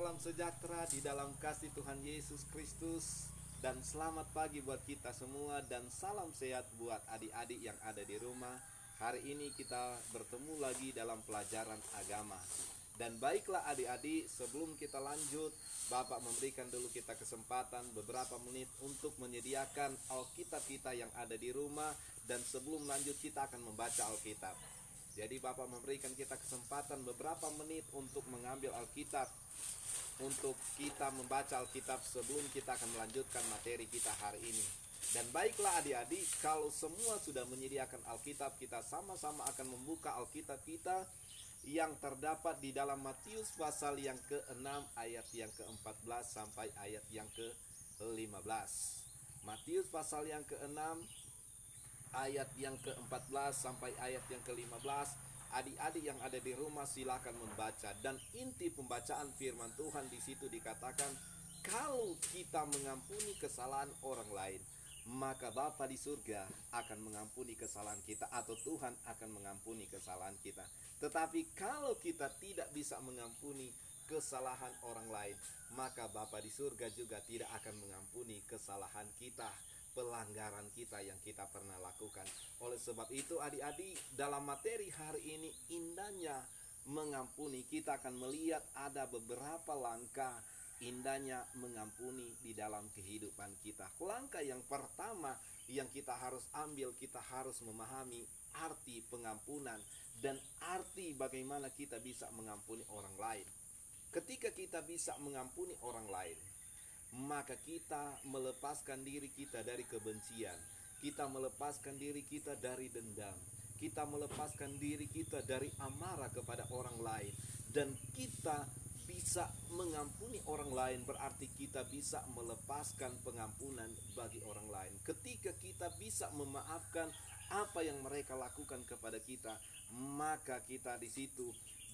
salam sejahtera di dalam kasih Tuhan Yesus Kristus. Dan selamat pagi buat kita semua. Dan salam sehat buat adik-adik yang ada di rumah. Hari ini kita bertemu lagi dalam pelajaran agama. Dan baiklah adik-adik, sebelum kita lanjut, Bapak memberikan dulu kita kesempatan beberapa menit untuk menyediakan Alkitab kita yang ada di rumah. Dan sebelum lanjut kita akan membaca Alkitab. Jadi Bapak memberikan kita kesempatan beberapa menit untuk mengambil Alkitab, untuk kita membaca Alkitab sebelum kita akan melanjutkan materi kita hari ini. Dan baiklah adik-adik, kalau semua sudah menyediakan Alkitab, kita sama-sama akan membuka Alkitab kita yang terdapat di dalam Matius pasal yang ke-6 ayat yang ke-14 sampai ayat yang ke-15. Matius pasal yang ke-6 ayat yang ke-14 sampai ayat yang ke-15. Adik-adik yang ada di rumah silakan membaca. Dan inti pembacaan firman Tuhan di situ dikatakan, kalau kita mengampuni kesalahan orang lain, maka Bapa di surga akan mengampuni kesalahan kita, atau Tuhan akan mengampuni kesalahan kita. Tetapi kalau kita tidak bisa mengampuni kesalahan orang lain, maka Bapa di surga juga tidak akan mengampuni kesalahan kita, pelanggaran kita yang kita pernah lakukan. Oleh sebab itu adik-adik, dalam materi hari ini indahnya mengampuni, kita akan melihat ada beberapa langkah indahnya mengampuni di dalam kehidupan kita. Langkah yang pertama yang kita harus ambil, kita harus memahami arti pengampunan dan arti bagaimana kita bisa mengampuni orang lain. Ketika kita bisa mengampuni orang lain, maka kita melepaskan diri kita dari kebencian, kita melepaskan diri kita dari dendam, kita melepaskan diri kita dari amarah kepada orang lain. Dan kita bisa mengampuni orang lain berarti kita bisa melepaskan pengampunan bagi orang lain. Ketika kita bisa memaafkan apa yang mereka lakukan kepada kita, maka kita di situ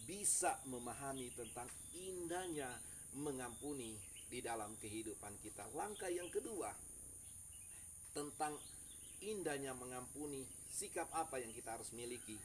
bisa memahami tentang indahnya mengampuni di dalam kehidupan kita. Langkah yang kedua tentang indahnya mengampuni, sikap apa yang kita harus miliki?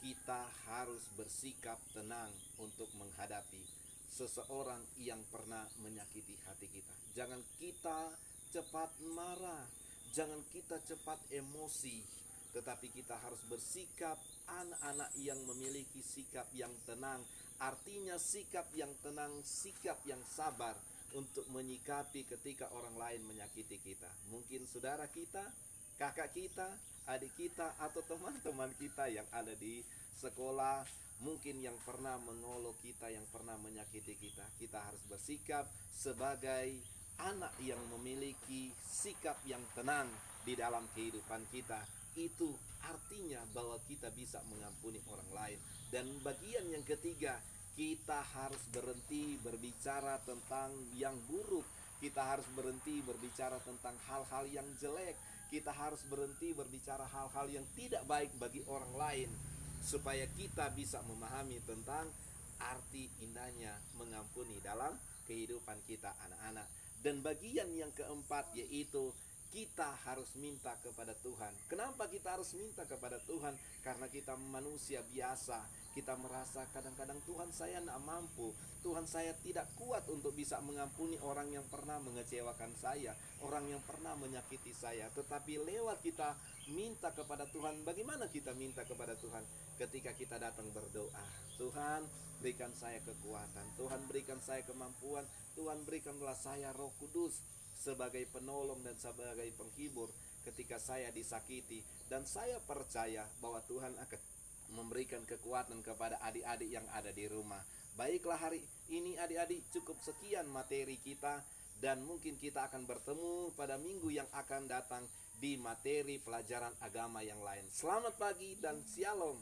Kita harus bersikap tenang untuk menghadapi seseorang yang pernah menyakiti hati kita. Jangan kita cepat marah, jangan kita cepat emosi, tetapi kita harus bersikap anak-anak yang memiliki sikap yang tenang. Artinya sikap yang tenang, sikap yang sabar untuk menyikapi ketika orang lain menyakiti kita. Mungkin saudara kita, kakak kita, adik kita, atau teman-teman kita yang ada di sekolah, mungkin yang pernah mengolok kita, yang pernah menyakiti kita. Kita harus bersikap sebagai anak yang memiliki sikap yang tenang di dalam kehidupan kita. Itu artinya bahwa kita bisa mengampuni orang lain. Dan bagian yang ketiga, kita harus berhenti berbicara tentang yang buruk. Kita harus berhenti berbicara tentang hal-hal yang jelek. Kita harus berhenti berbicara hal-hal yang tidak baik bagi orang lain, supaya kita bisa memahami tentang arti indahnya mengampuni dalam kehidupan kita anak-anak. Dan bagian yang keempat yaitu kita harus minta kepada Tuhan. Kenapa kita harus minta kepada Tuhan? Karena kita manusia biasa. Kita merasa kadang-kadang Tuhan saya tidak mampu, Tuhan saya tidak kuat untuk bisa mengampuni orang yang pernah mengecewakan saya, orang yang pernah menyakiti saya. Tetapi lewat kita minta kepada Tuhan, bagaimana kita minta kepada Tuhan? Ketika kita datang berdoa, Tuhan berikan saya kekuatan, Tuhan berikan saya kemampuan, Tuhan berikanlah saya Roh Kudus sebagai penolong dan sebagai penghibur ketika saya disakiti. Dan saya percaya bahwa Tuhan akan memberikan kekuatan kepada adik-adik yang ada di rumah. Baiklah, hari ini adik-adik cukup sekian materi kita, dan mungkin kita akan bertemu pada minggu yang akan datang di materi pelajaran agama yang lain. Selamat pagi dan shalom.